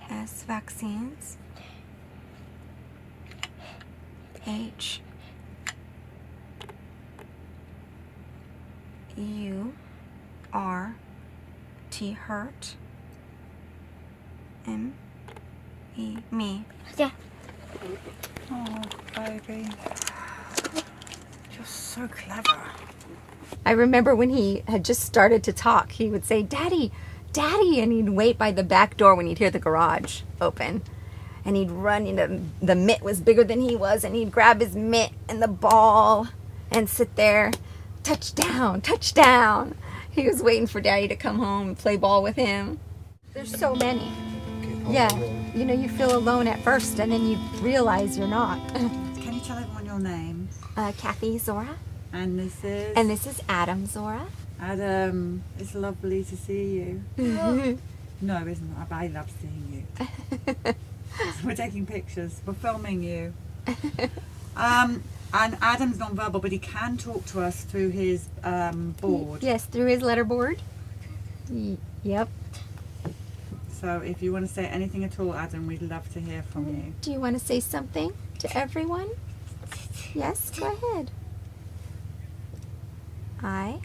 Vaxxed, vaccines. Hurt. Me. Yeah. Oh, baby. You're so clever. I remember when he had just started to talk, he would say, "Daddy, Daddy," and he'd wait by the back door when he'd hear the garage open. And he'd run, the mitt was bigger than he was, and he'd grab his mitt and the ball and sit there, touchdown, touchdown. He was waiting for Daddy to come home and play ball with him. There's so many. Yeah, you feel alone at first, and then you realize you're not. Can you tell everyone your name? Kathy Zora. And this is? And this is Adam Zora. Adam, it's lovely to see you. No, it isn't. I love seeing you. We're taking pictures. We're filming you. And Adam's non-verbal, but he can talk to us through his board. Yes, through his letterboard. Yep. So if you want to say anything at all, Adam, we'd love to hear from you. Do you want to say something to everyone? Yes, go ahead. I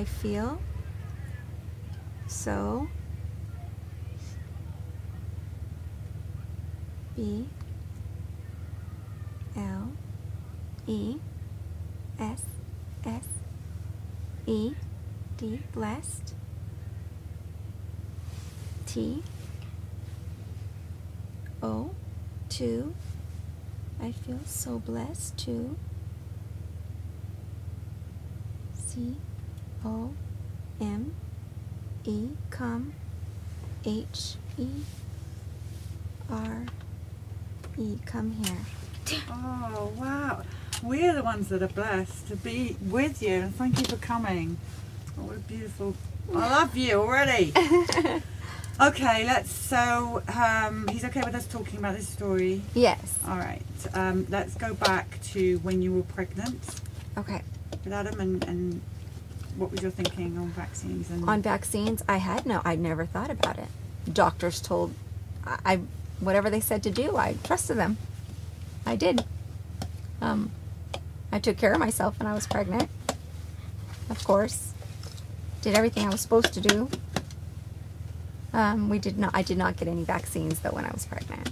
feel so blessed. I feel so blessed to come come here. Oh, wow. We're the ones that are blessed to be with you, and thank you for coming. Oh, what a beautiful... I love you already. Okay, he's okay with us talking about this story? Yes. All right. Let's go back to when you were pregnant. Okay. With Adam, and what was your thinking on vaccines? On vaccines, I'd never thought about it. Doctors told, whatever they said to do, I trusted them. I did. I took care of myself when I was pregnant. Of course. Did everything I was supposed to do. I did not get any vaccines though when I was pregnant.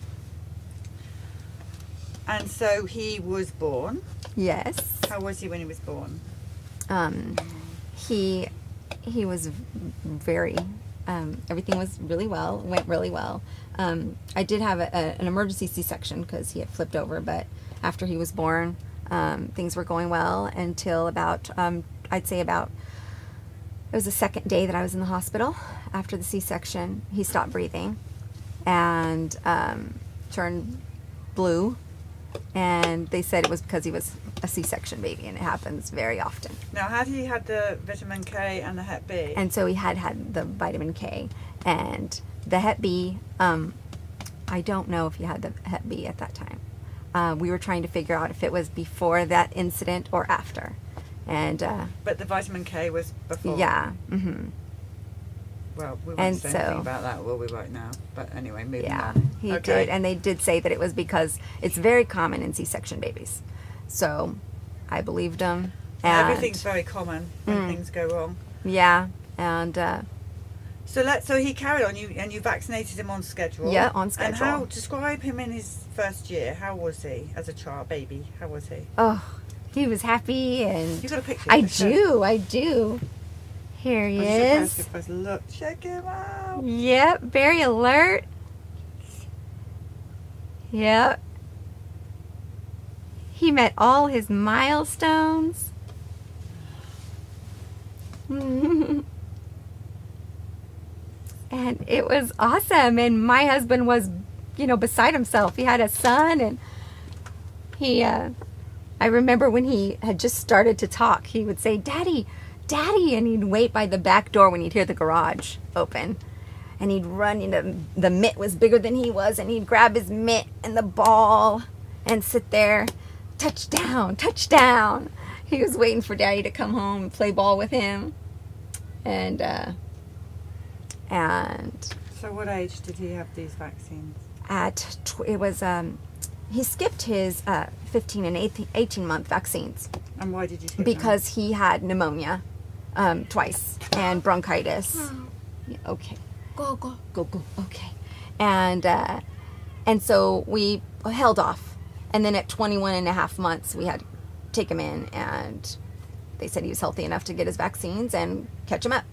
And so he was born? Yes. How was he when he was born? He was very, everything was really well, went really well. I did have an emergency C-section because he had flipped over, but after he was born, things were going well until about, I'd say about, it was the second day that I was in the hospital. After the C-section, he stopped breathing and turned blue, and they said it was because he was a C-section baby, and it happens very often. Now, had he had the vitamin K and the Hep B? And so he had the vitamin K and the Hep B. I don't know if he had the Hep B at that time. We were trying to figure out if it was before that incident or after. And but the vitamin K was before? Yeah. Mm-hmm. Well, we won't say anything about that, will we, right now? But anyway, moving on. He did. And they did say that it was because it's very common in C-section babies. So I believed them. And everything's very common when things go wrong. Yeah. And so he carried on, and you vaccinated him on schedule. Yeah, on schedule. And describe him in his first year. How was he as a child, baby? How was he? Oh, he was happy, and you got a picture? I do. Here he is. Look, check him out. Yep, very alert. Yep. He met all his milestones. And it was awesome. And my husband was, beside himself. He had a son, and he, I remember when he had just started to talk, he would say, "Daddy, Daddy," and he'd wait by the back door when he'd hear the garage open. and he'd run into, the mitt was bigger than he was, and he'd grab his mitt and the ball and sit there, touchdown, touchdown. He was waiting for Daddy to come home and play ball with him. And So what age did he have these vaccines? he skipped his 15 and 18-month vaccines And why did you skip them? because he had pneumonia twice and bronchitis. Yeah, okay. Go. Okay. And so we held off. And then at 21 and a half months, we had to take him in, and they said he was healthy enough to get his vaccines and catch him up.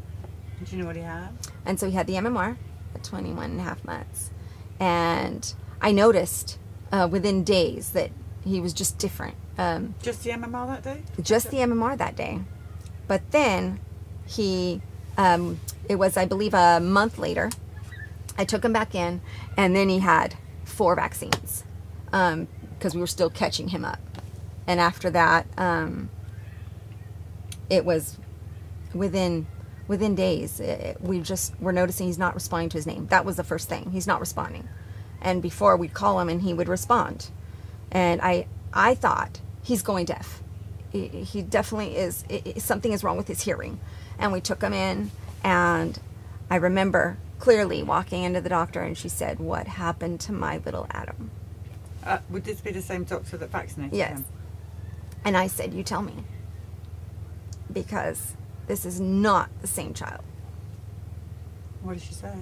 Do you know what he had? And so he had the MMR at 21 and a half months. And I noticed within days that he was just different. Just the MMR that day? Just the MMR that day. But then he, it was, I believe, a month later, I took him back in, and then he had 4 vaccines because we were still catching him up. And after that, it was within days, we're noticing he's not responding to his name. That was the first thing. He's not responding. And before, we'd call him and he would respond. And I thought he's going deaf. He definitely is. Something is wrong with his hearing. And we took him in, and I remember clearly walking into the doctor, and she said, "What happened to my little Adam?" Would this be the same doctor that vaccinated Yes. him? And I said, "You tell me, because this is not the same child." What did she say?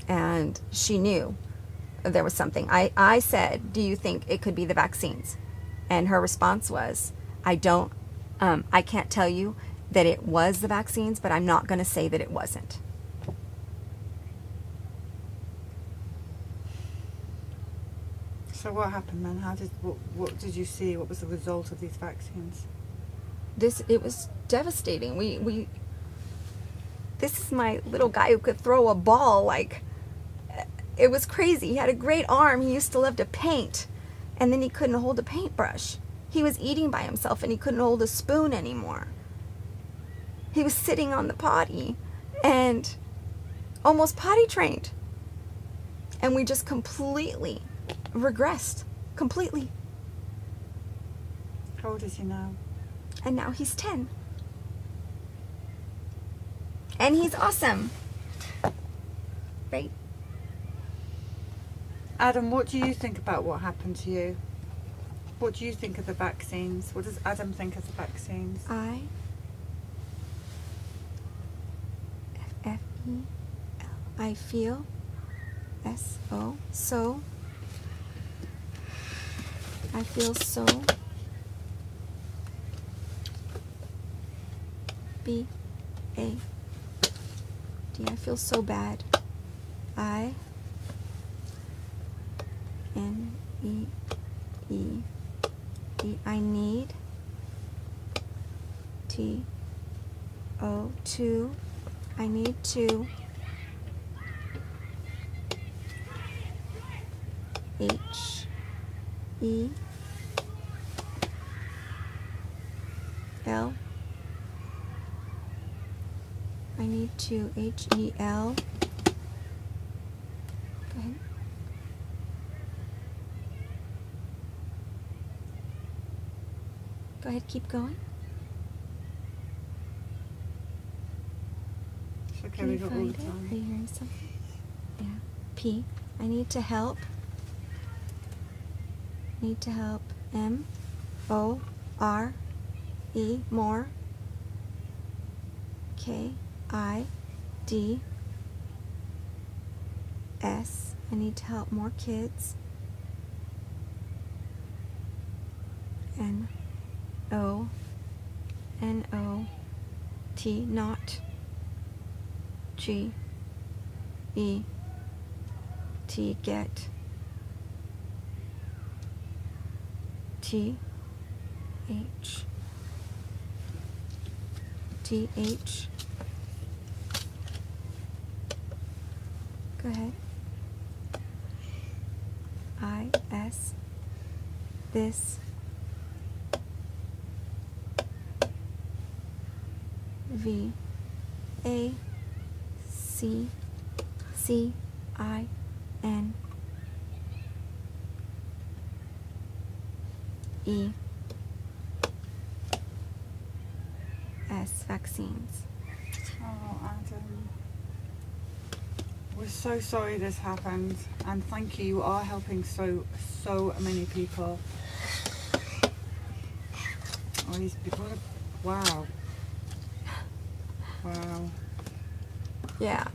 And she knew there was something. I said, "Do you think it could be the vaccines?" And her response was, I can't tell you that it was the vaccines, but I'm not going to say that it wasn't." So what happened then? What did you see? What was the result of these vaccines? It was devastating. This is my little guy who could throw a ball. It was crazy. He had a great arm. He used to love to paint, and then he couldn't hold a paintbrush. He was eating by himself, and he couldn't hold a spoon anymore. He was sitting on the potty and almost potty trained. And we just completely regressed. Completely. How old is he now? And now he's 10. And he's awesome. Right? Adam, what do you think about what happened to you? What do you think of the vaccines? What does Adam think of the vaccines? I feel so. I feel so BAD. I feel so bad. INEE. I need TO2. I need to HEL. I need to HEL. Go ahead. Go ahead, keep going. It's okay, Can we you got all find the it? time. Are you hearing something? Yeah. P. I need to help. Need to help. MORE. More. KIDS. I need to help more kids. NOT. Not. GET. Get. TH. Go ahead. IS. This. VACCINE. Vaxxed. Oh, Adam. We're so sorry this happened, and thank you. You are helping so many people. Oh, these people. Wow. Wow. Yeah.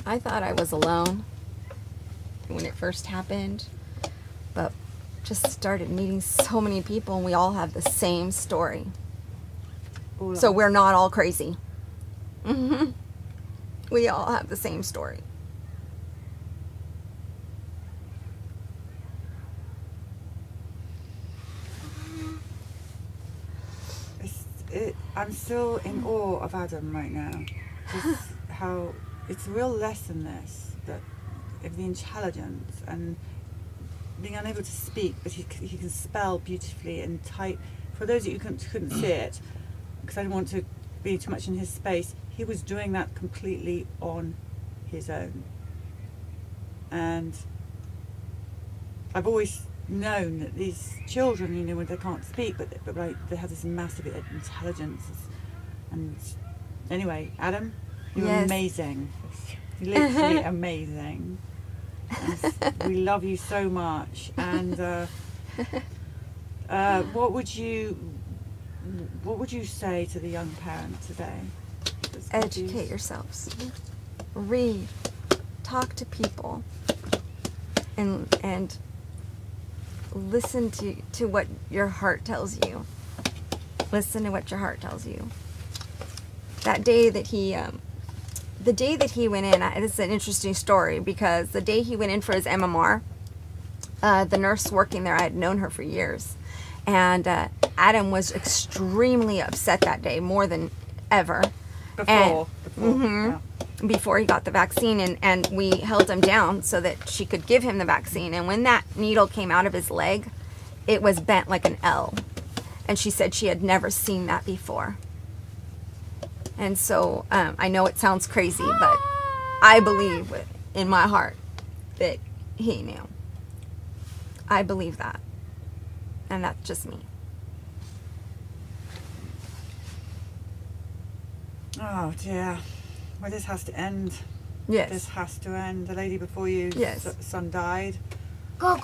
I thought I was alone when it first happened, but just started meeting so many people, and we all have the same story. So we're not all crazy. We all have the same story. I'm still in awe of Adam right now. Just how it's a real lesson, this, that of the intelligence and being unable to speak, but he can spell beautifully and type. For those of you who couldn't see it, because I didn't want to be too much in his space, he was doing that completely on his own. And I've always known that these children, you know, when they can't speak, but like they have this massive intelligence. And anyway, Adam, you're amazing. You're literally amazing. And we love you so much. And what would you say to the young parent today? Educate yourselves. Read. Talk to people. And listen to what your heart tells you. Listen to what your heart tells you. That day that he, the day that he went in, it's an interesting story, because the day he went in for his MMR, the nurse working there, I had known her for years. And Adam was extremely upset that day, more than ever. Before he got the vaccine, and we held him down so that she could give him the vaccine. And when that needle came out of his leg, it was bent like an L. And she said she had never seen that before. And so I know it sounds crazy, but I believe in my heart that he knew. I believe that. And that's just me. Oh dear. Well, this has to end. Yes. This has to end. The lady before you, son died. Go.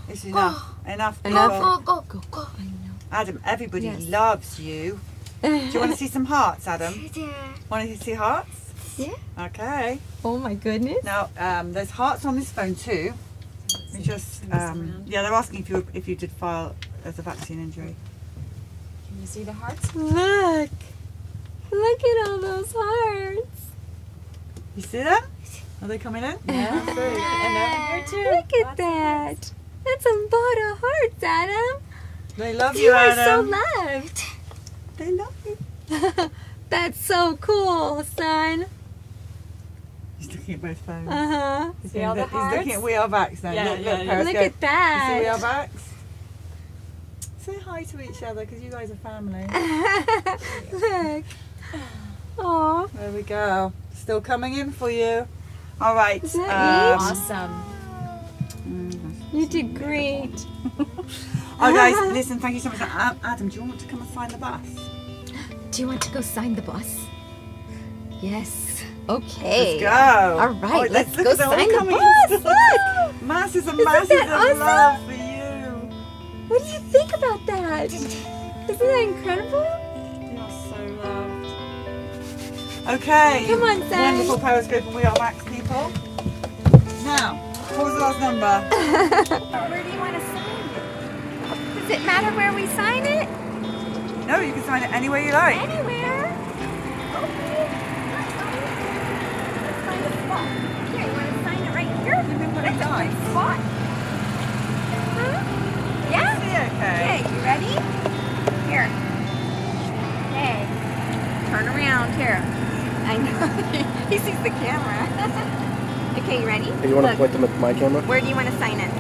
It's enough. Enough. Go. I know. Adam, everybody loves you. Do you want to see some hearts, Adam? Yeah. Want to see hearts? Yeah. Okay. Oh my goodness. Now, there's hearts on this phone too. We just, yeah, they're asking if you did file as a vaccine injury. Can you see the hearts? Look. Look at all those hearts. You see them? Are they coming in? Yeah. I see. And over here too. Look at that. That's a lot of hearts, Adam. They love you, You are Adam. so loved. They love you. That's so cool, son. He's looking at both phones. Uh-huh. See all the He's looking at hearts? We Are Vaxxed now. Yeah, Look, yeah, yeah. Paris, Look go. at that. You see We Are Vaxxed? Say hi to each other, because you guys are family. Look. Aw. There we go. Still coming in for you. All right. Isn't that neat? Awesome. You did great. Oh, guys, listen, thank you so much. Adam, do you want to come and sign the bus? Do you want to go sign the bus? Yes. Okay. Let's go. All right, Oh, let's look go at them all sign the coming. bus. Look. Masses and Isn't masses that of awesome? love for you. What do you think about that? Isn't that incredible? You are so loved. Okay. Come on, son. Wonderful Periscope and We Are Vaxxed people. Now, what was the last number? Where do you want to sign it? Does it matter where we sign it? No, you can sign it anywhere you like. Anywhere. Okay. Let's find a spot. Here, you want to sign it right here? That's a good spot. Huh? Yeah? See, okay. Okay, you ready? Here. Hey. Turn around here. I know. He sees the camera. Okay, you ready? Hey, you want to Look, point them at my camera? where do you want to sign it?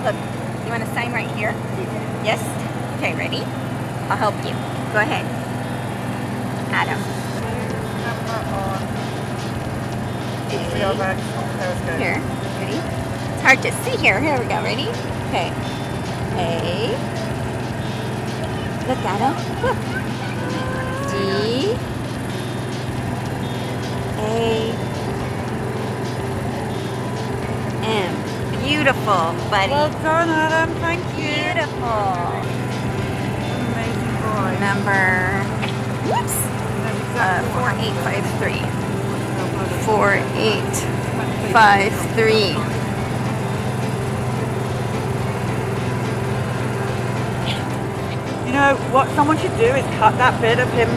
Look, you want to sign right here? Yes? Okay, ready? I'll help you. Go ahead. Adam. See our back periscope. Here, ready? It's hard to see here. Here we go. Ready? Okay. A. Look at him. Look. D. A. M. Beautiful, buddy. Well done, Adam. Thank you. Beautiful. Amazing boy. Number, whoops, 4853. 4853. You know, what someone should do is cut that bit of him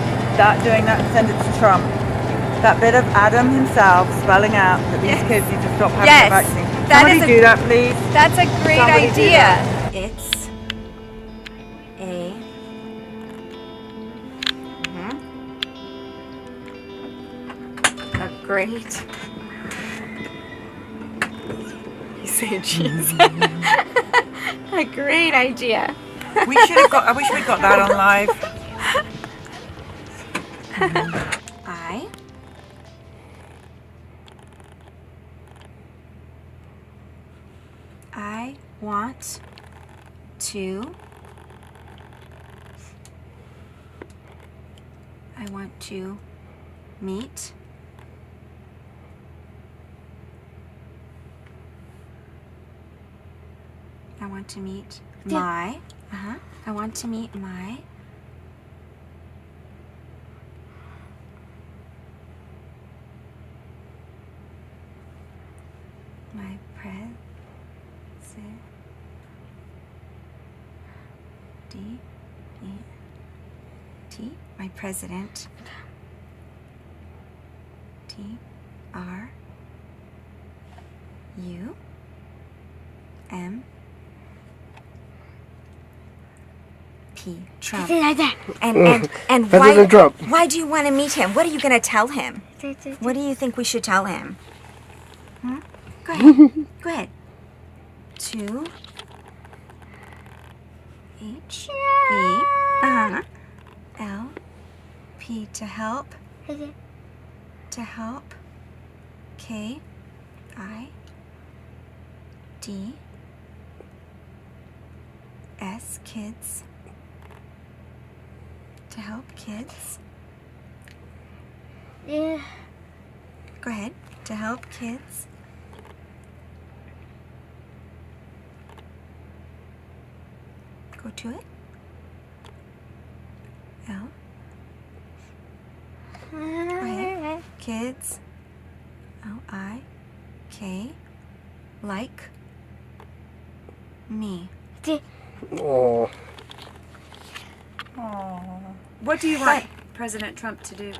doing that and send it to Trump. That bit of Adam himself spelling out that these kids need to stop having Yes, the vaccine. that Somebody is a- do that, please. That's a great Somebody do idea. that. It's a a great. You say cheese. A great idea. We should have got. I wish we'd got that on live. I want to. I want to meet. I want to meet my. I want to meet my. My my president. Trump. And President Trump. Why do you want to meet him? What are you going to tell him? What do you think we should tell him? Go ahead. Go ahead. To H E L P to help. To help. K I D S kids. To help kids. Yeah. Go ahead. To help kids. Go to it. L. Go ahead. Kids. L-I-K. Like. Me. Oh. Aww. What do you want President Trump to do?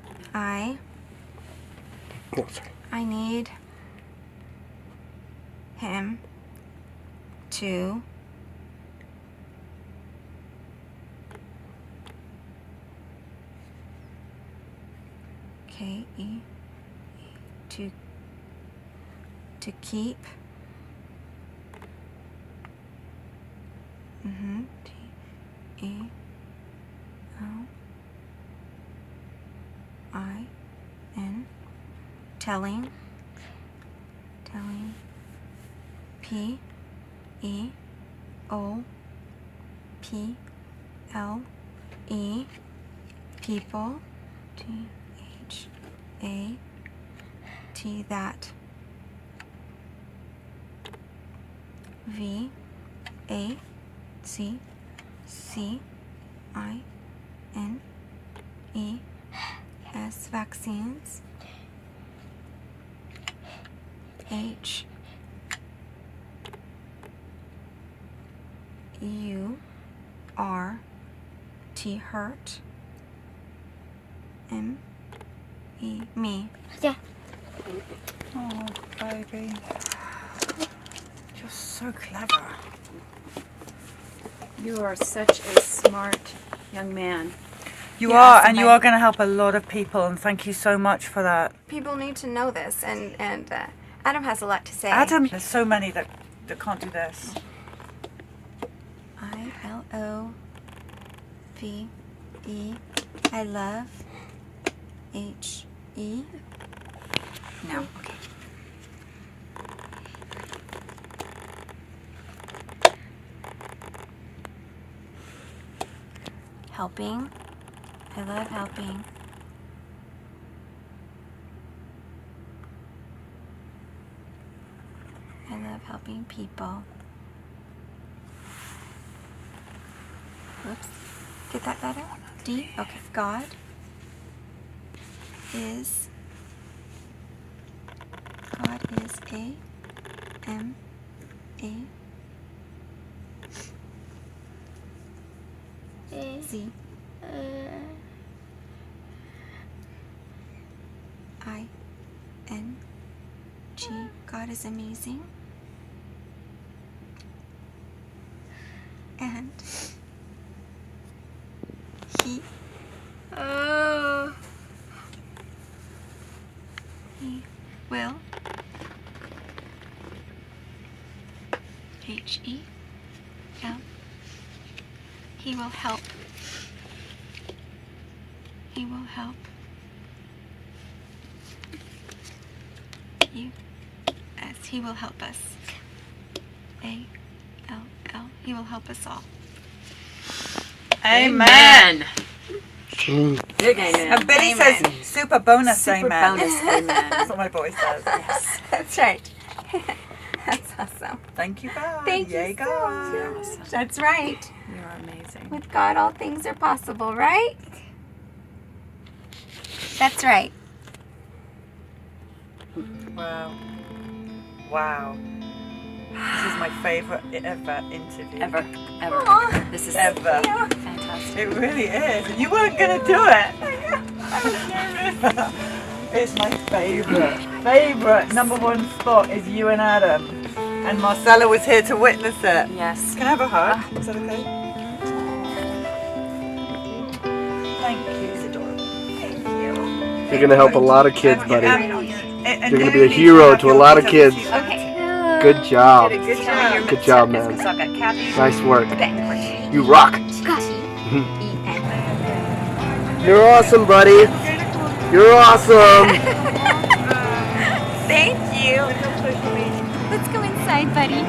Oh, sorry. I need him to K-E to keep T-E-L-I-N telling P-E-O-P-L-E people T-H-A-T that V-A-C-C-I-N-E-S vaccines H U R T hurt M E me. Yeah. Oh, baby. You're so clever. You are such a smart young man. You Yes, are, and and you I- are going to help a lot of people, and thank you so much for that. People need to know this, and Adam has a lot to say. Adam, there's so many that can't do this. I-L-O-V-E. I love H-E. No, okay. helping. I love helping. I love helping people. Whoops. Get that better? D? Okay. God is A M A Z I N G. God is amazing. And He will H-E-L. He will help. He will help you as He will help us. A-L-L. He will help us all. Amen. Big amen. And Billy says super bonus Super amen. bonus amen. That's what my boy says. Yes. That's right. That's awesome. Thank you, God. Thank Yay, you so God. much. That's right. You're amazing. With God, all things are possible, right? That's right. Wow. Wow. This is my favourite ever interview. Ever. Aw. This is Ever. fantastic. It really is. And you weren't going to do it. It's my favourite. Favourite #1 spot is you and Adam. And Marcella was here to witness it. Yes. Can I have a hug? Is that okay? Thank you. It's adorable. Thank you. You're gonna help a lot of kids, buddy. You're You're gonna be a hero to a lot of kids. Good job. Good job. Good job, man. So I've got Kathy. Nice work. You rock. You're awesome, buddy. You're awesome. Thank you. Let's go inside, buddy.